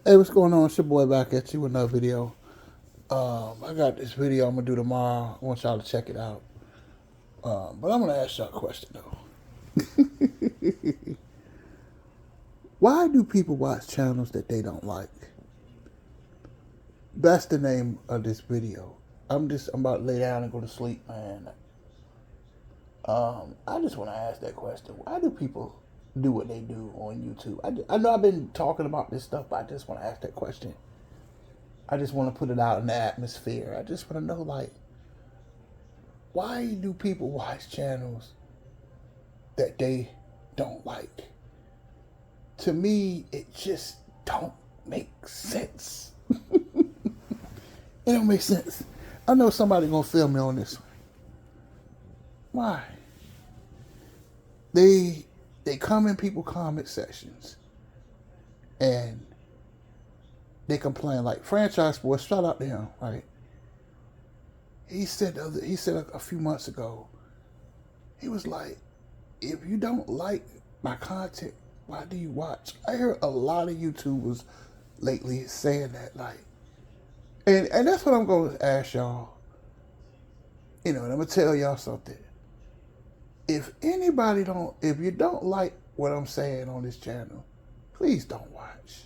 Hey, what's going on? It's your boy back at you with another video. I got this video I'm gonna do tomorrow. I want y'all to check it out. But I'm gonna ask y'all a question though. Why do people watch channels that they don't like? That's the name of this video. I'm about to lay down and go to sleep, man. I just want to ask that question. Why do people do what they do on YouTube? I know I've been talking about this stuff, but I just want to ask that question. I just want to put it out in the atmosphere. I just want to know, like, why do people watch channels that they don't like? To me, it just don't make sense. It don't make sense. I know somebody gonna feel me on this one. Why? They come in people comment sections and they complain like Franchise Sports. Shout out to him, right? He said a few months ago. He was like, if you don't like my content, why do you watch? I hear a lot of YouTubers lately saying that, like, and that's what I'm going to ask y'all. And I'm going to tell y'all something. If you don't like what I'm saying on this channel, please don't watch.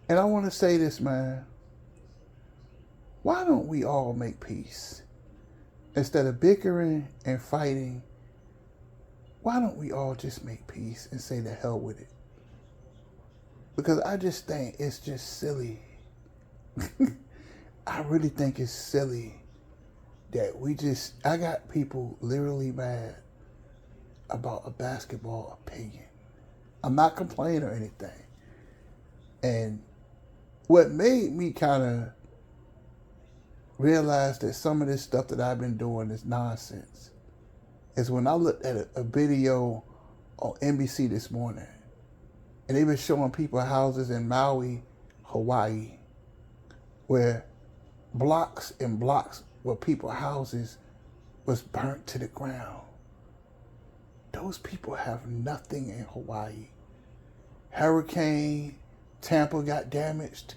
And I want to say this, man. Why don't we all make peace? Instead of bickering and fighting, why don't we all just make peace and say the hell with it? Because I just think it's just silly. I really think it's silly that I got people literally mad about a basketball opinion. I'm not complaining or anything. And what made me kind of realize that some of this stuff that I've been doing is nonsense is when I looked at a video on NBC this morning, and they've been showing people houses in Maui, Hawaii, where blocks and blocks where people's houses was burnt to the ground. Those people have nothing in Hawaii. Hurricane, Tampa got damaged.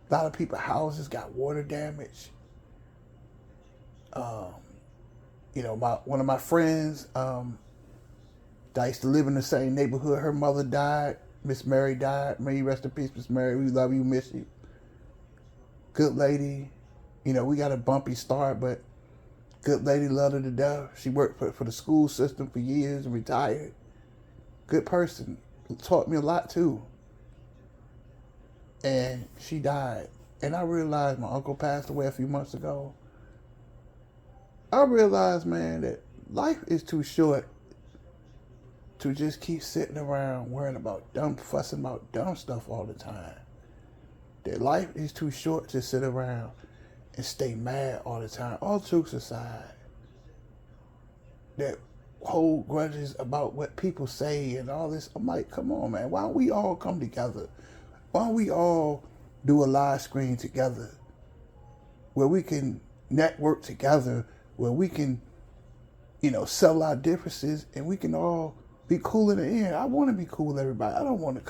A lot of people's houses got water damage. One of my friends that used to live in the same neighborhood, her mother died. Miss Mary died. May you rest in peace, Miss Mary. We love you, miss you. Good lady. We got a bumpy start, but good lady, loved her to death. She worked for the school system for years and retired. Good person. Taught me a lot too. And she died. And I realized my uncle passed away a few months ago. I realized, man, that life is too short to just keep sitting around worrying about fussing about dumb stuff all the time. That life is too short to sit around and stay mad all the time. All jokes aside, that hold grudges about what people say and all this. I'm like, come on, man. Why don't we all come together? Why don't we all do a live screen together where we can network together, where we can, settle our differences and we can all be cool in the end. I want to be cool with everybody. I don't want to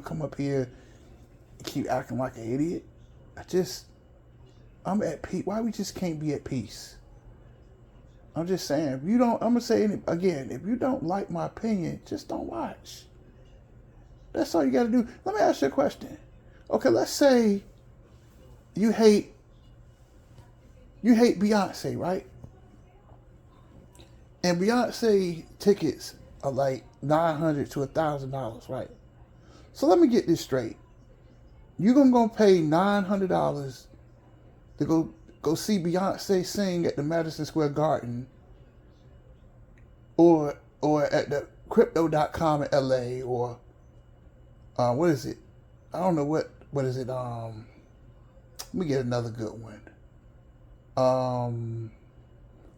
come up here and keep acting like an idiot. I'm at peace. Why we just can't be at peace? I'm just saying, I'm going to say it again, if you don't like my opinion, just don't watch. That's all you got to do. Let me ask you a question. Okay, let's say you hate Beyonce, right? And Beyonce tickets are like $900 to $1,000, right? So let me get this straight. You're gonna pay $900 to go see Beyonce sing at the Madison Square Garden, or at the Crypto.com in LA, or what is it? I don't know what is it. Let me get another good one.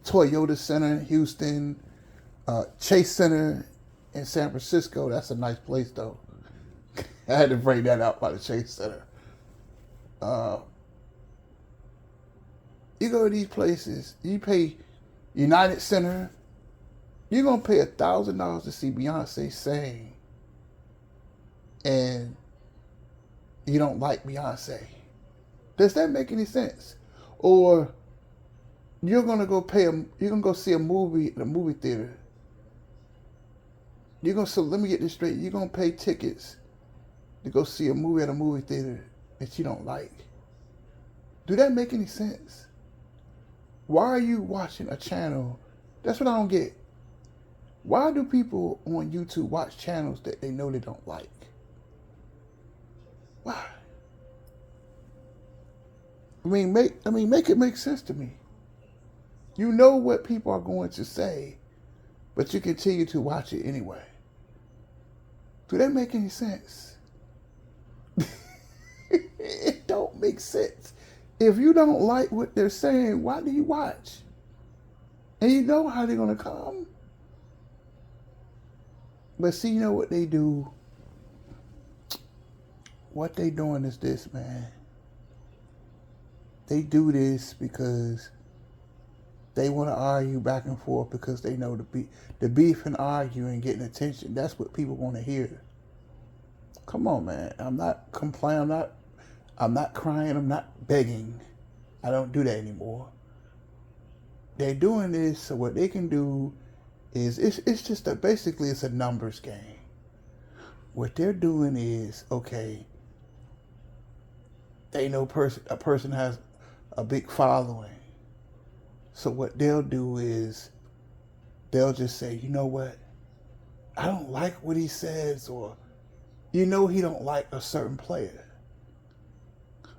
Toyota Center in Houston, Chase Center in San Francisco. That's a nice place though. I had to bring that out by the Chase Center. You go to these places, you pay United Center, you're gonna pay $1,000 to see Beyonce sing, and you don't like Beyonce. Does that make any sense? Or you're gonna go you're gonna go see a movie at a movie theater. So let me get this straight. You're gonna pay tickets to go see a movie at a movie theater that you don't like. Do that make any sense? Why are you watching a channel? That's what I don't get. Why do people on YouTube watch channels that they know they don't like? Why? Make it make sense to me. You know what people are going to say, but you continue to watch it anyway. Do that make any sense? It don't make sense. If you don't like what they're saying, why do you watch? And you know how they're going to come. But see, you know what they do? What they doing is this, man. They do this because they want to argue back and forth because they know the beef and arguing, getting attention. That's what people want to hear. Come on, man. I'm not complaining. I'm not crying. I'm not begging. I don't do that anymore. They're doing this so what they can do is it's just basically it's a numbers game. What they're doing is, okay, they know a person has a big following. So what they'll do is they'll just say, you know what? I don't like what he says, or he don't like a certain player.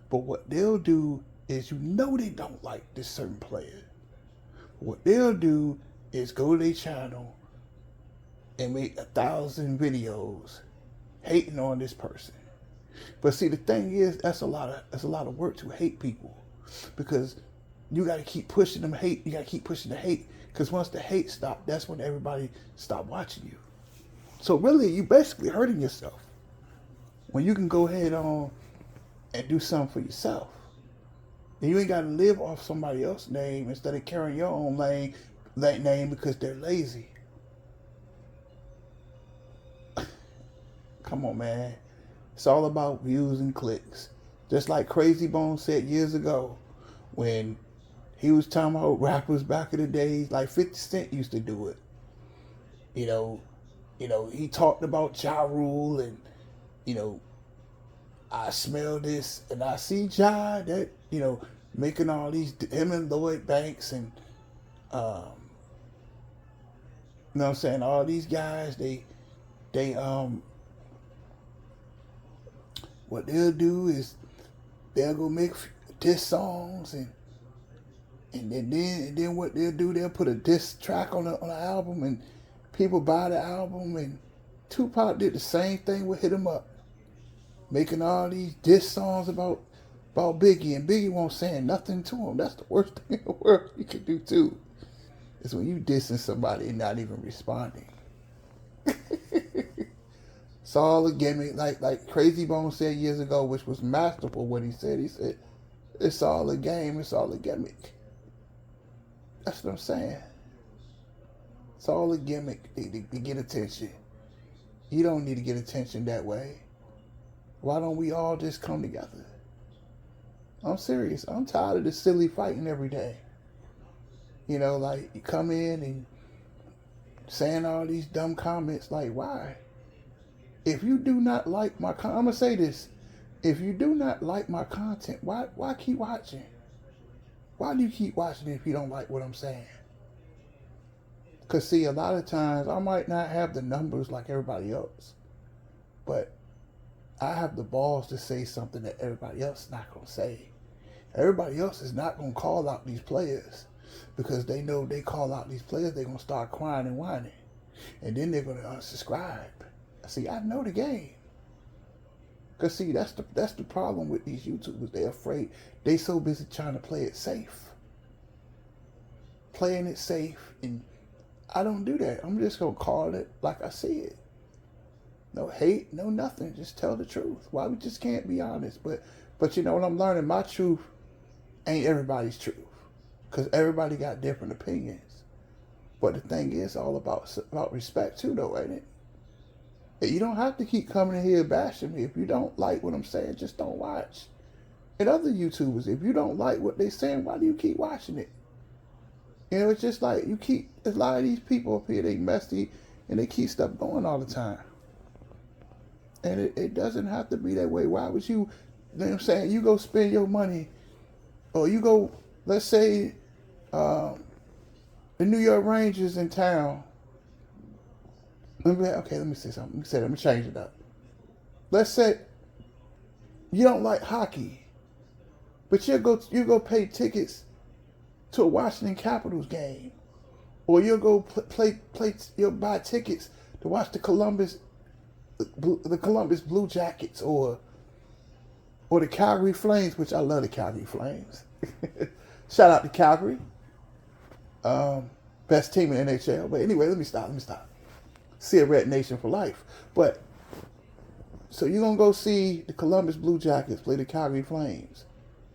But what they'll do is they don't like this certain player. What they'll do is go to their channel and make 1,000 videos hating on this person. But see, the thing is, that's a lot of work to hate people, because you got to keep pushing them hate. You got to keep pushing the hate, because once the hate stops, that's when everybody stop watching you. So really, you basically hurting yourself when you can go ahead on and do something for yourself. And you ain't got to live off somebody else's name instead of carrying your own name because they're lazy. Come on, man. It's all about views and clicks. Just like Crazy Bone said years ago when he was talking about rappers back in the days, like 50 Cent used to do it. He talked about Ja Rule and, I smell this and I see Ja, that, making all these, him and Lloyd Banks and, you know what I'm saying, all these guys, they what they'll do is they'll go make diss songs and then what they'll do, they'll put a diss track on the album and people buy the album. And Tupac did the same thing with Hit 'Em Up, making all these diss songs about Biggie, and Biggie won't say nothing to him. That's the worst thing in the world you can do too, is when you dissing somebody and not even responding. It's all a gimmick, like Crazy Bone said years ago, which was masterful what he said. He said, it's all a game, it's all a gimmick. That's what I'm saying. It's all a gimmick to get attention. You don't need to get attention that way. Why don't we all just come together? I'm serious. I'm tired of this silly fighting every day. Like you come in and saying all these dumb comments, like why? If you do not like I'm going to say this. If you do not like my content, why keep watching? Why do you keep watching if you don't like what I'm saying? Because see, a lot of times I might not have the numbers like everybody else, but I have the balls to say something that everybody else is not going to say. Everybody else is not going to call out these players, because they know if they call out these players, they're going to start crying and whining. And then they're going to unsubscribe. See, I know the game. Because see, that's the problem with these YouTubers. They're afraid. They so busy trying to play it safe. Playing it safe. And I don't do that. I'm just going to call it like I see it. No hate, no nothing. Just tell the truth. Why we just can't be honest? But you know what I'm learning? My truth ain't everybody's truth. Because everybody got different opinions. But the thing is all about respect too, though, ain't it? And you don't have to keep coming in here bashing me. If you don't like what I'm saying, just don't watch. And other YouTubers, if you don't like what they're saying, why do you keep watching it? You know, it's just like there's a lot of these people up here, they messy and they keep stuff going all the time. And it doesn't have to be that way. Why would you know what I'm saying? You go spend your money, or you go, let's say, the New York Rangers in town. Let me say something. Let me change it up. Let's say you don't like hockey, but you go pay tickets to a Washington Capitals game, or you'll go you'll buy tickets to watch the Columbus Blue Jackets, or the Calgary Flames, which I love the Calgary Flames. Shout out to Calgary, best team in NHL. But anyway, let me stop. See a Red Nation for life. But so you're gonna go see the Columbus Blue Jackets play the Calgary Flames,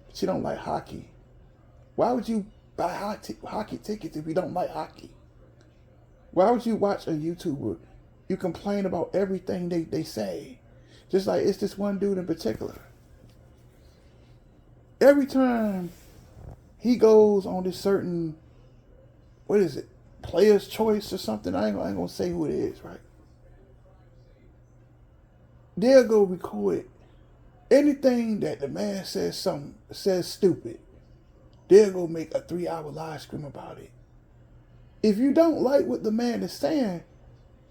but you don't like hockey. Why would you buy hockey tickets if you don't like hockey? Why would you watch a YouTuber? You complain about everything they say. Just like it's this one dude in particular. Every time he goes on this certain, what is it, Player's Choice or something, I ain't gonna say who it is, right? They'll go record anything that the man says stupid. They'll go make a 3-hour live stream about it. If you don't like what the man is saying,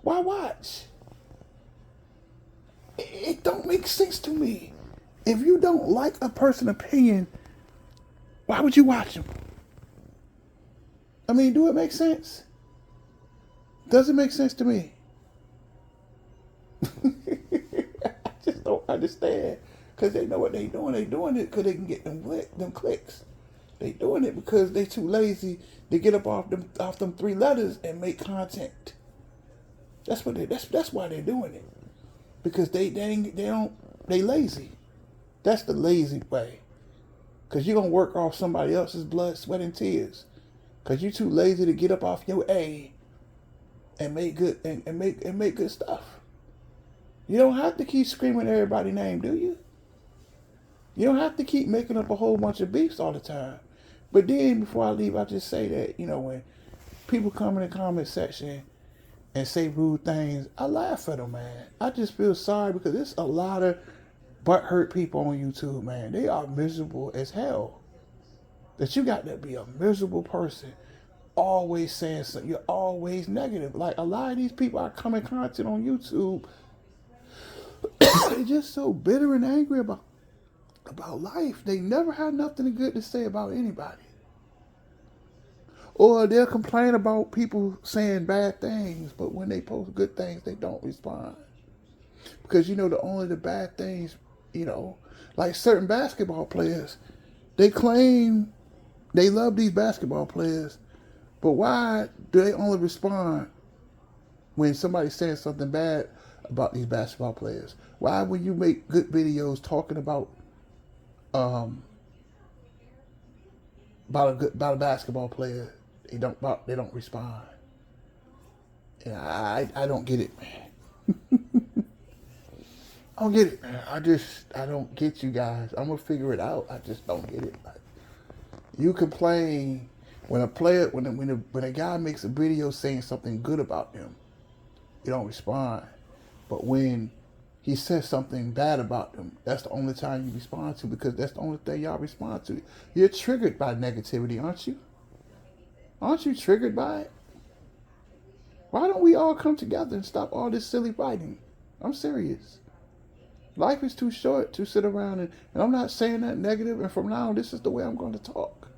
why watch? It don't make sense to me. If you don't like a person's opinion, why would you watch him? I mean, do it make sense? Doesn't make sense to me. I just don't understand. Because they know what they doing. They doing it because they can get them clicks. They doing it because they too lazy to get up off them 3 letters and make content. That's why they're doing it. Because they lazy. That's the lazy way. Because you're going to work off somebody else's blood, sweat, and tears. Because you're too lazy to get up off your A and make good and make good stuff. You don't have to keep screaming everybody's name, do you? You don't have to keep making up a whole bunch of beefs all the time. But then, before I leave, I just say that, when people come in the comment section and say rude things, I laugh at them, man. I just feel sorry because there's a lot of butthurt people on YouTube, man. They are miserable as hell. That you got to be a miserable person, always saying something. You're always negative. Like, a lot of these people I come in content on YouTube, they're just so bitter and angry about life. They never have nothing good to say about anybody. Or they'll complain about people saying bad things, but when they post good things, they don't respond. Because the bad things, like certain basketball players, they claim they love these basketball players, but why do they only respond when somebody's saying something bad about these basketball players? Why, when you make good videos talking about a basketball player, they don't respond? And I don't get it, man. I don't get it, man. I don't get you guys. I'm gonna figure it out. I just don't get it. Like, you complain when a guy makes a video saying something good about them, you don't respond. But when he says something bad about them, that's the only time you respond to, because that's the only thing y'all respond to. You're triggered by negativity, aren't you? Aren't you triggered by it? Why don't we all come together and stop all this silly fighting? I'm serious. Life is too short to sit around and I'm not saying that negative, and from now on, this is the way I'm going to talk.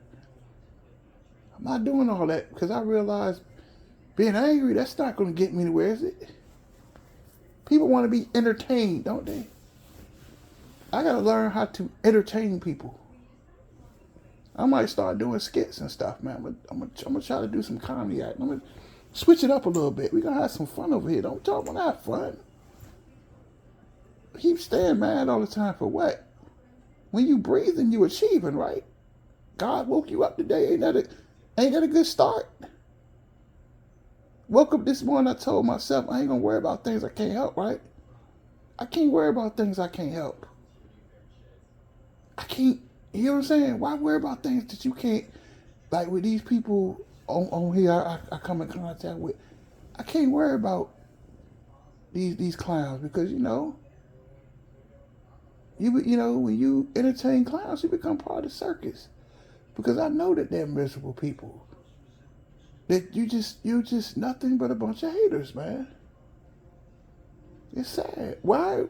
I'm not doing all that because I realize being angry, that's not going to get me anywhere, is it? People want to be entertained, don't they? I got to learn how to entertain people. I might start doing skits and stuff, man. I'm gonna try to do some comedy act. I'm going to switch it up a little bit. We're going to have some fun over here. Don't talk about that fun. Keep staying mad all the time for what? When you breathing, you achieving, right? God woke you up today. Ain't that a good start? woke up this morning, I told myself I ain't gonna worry about things I can't help, right? I can't worry about things I can't help. I can't, you know what I'm saying? Why worry about things that you can't, like with these people on here I come in contact with. I can't worry about these clowns because, you know, when you entertain clowns, you become part of the circus. Because I know that they're miserable people. That you're just nothing but a bunch of haters, man. It's sad. Why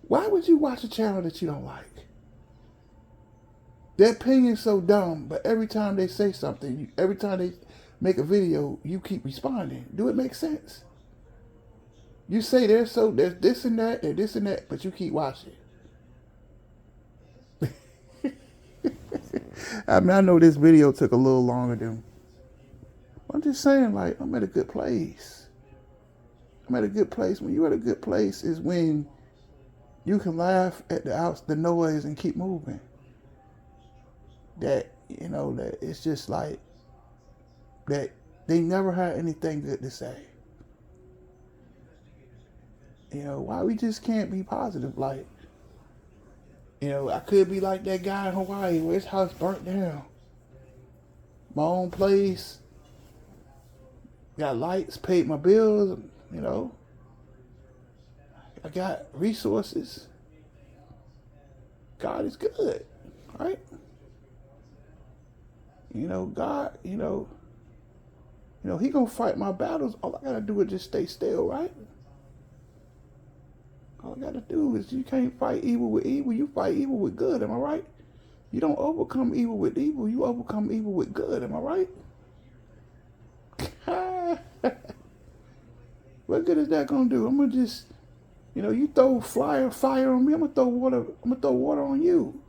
why would you watch a channel that you don't like? Their opinion's so dumb, but every time they say something, every time they make a video, you keep responding. Do it make sense? You say there's this and that, and this and that, but you keep watching. I mean, I know this video took a little longer than. I'm just saying, like, I'm at a good place. I'm at a good place. When you're at a good place is when you can laugh at the noise and keep moving. That, you know, that it's just like that they never had anything good to say. You know, why we just can't be positive? Like, you know, I could be like that guy in Hawaii where his house burnt down. My own place, got lights, paid my bills, you know. I got resources. God is good, right? You know, God, you know, He gonna fight my battles. All I gotta do is just stay still, right? All I gotta do is, you can't fight evil with evil. You fight evil with good. Am I right? You don't overcome evil with evil. You overcome evil with good. Am I right? What good is that gonna do? I'm gonna just, you know, you throw fire on me, I'm gonna throw water on you.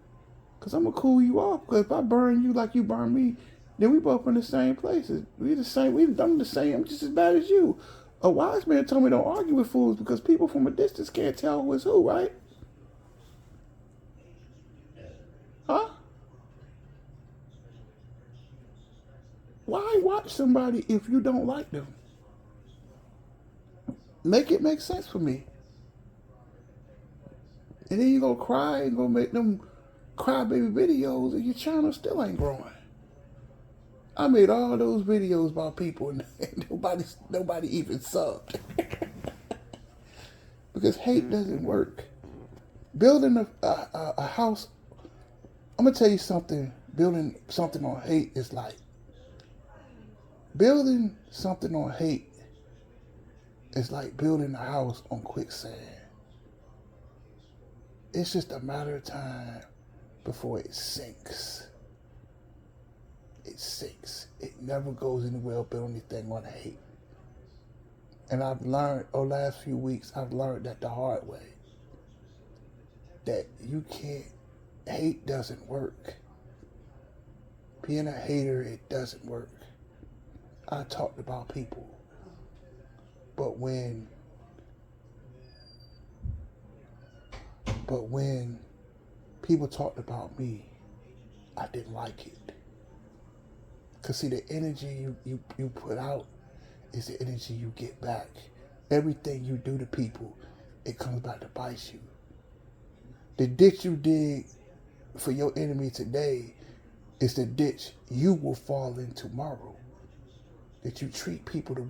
Cause I'm gonna cool you off. Cause if I burn you like you burn me, then we both in the same places. We the same. I'm the same. I'm just as bad as you. A wise man told me don't argue with fools because people from a distance can't tell who is who, right? Huh? Why watch somebody if you don't like them? Make it make sense for me. And then you gonna cry and gonna make them crybaby videos and your channel still ain't growing. I made all those videos about people and nobody even subbed. Because hate doesn't work. Building a house, I'm gonna tell you something. Building something on hate is like building something on hate is like building a house on quicksand. It's just a matter of time before it sinks. It sinks. It never goes anywhere build anything on hate. And I've learned over the last few weeks, I've learned that the hard way. That you can't, hate doesn't work. Being a hater, it doesn't work. I talked about people. But when people talked about me, I didn't like it. Because see, the energy you put out is the energy you get back. Everything you do to people, it comes back to bite you. The ditch you dig for your enemy today is the ditch you will fall in tomorrow. That you treat people the way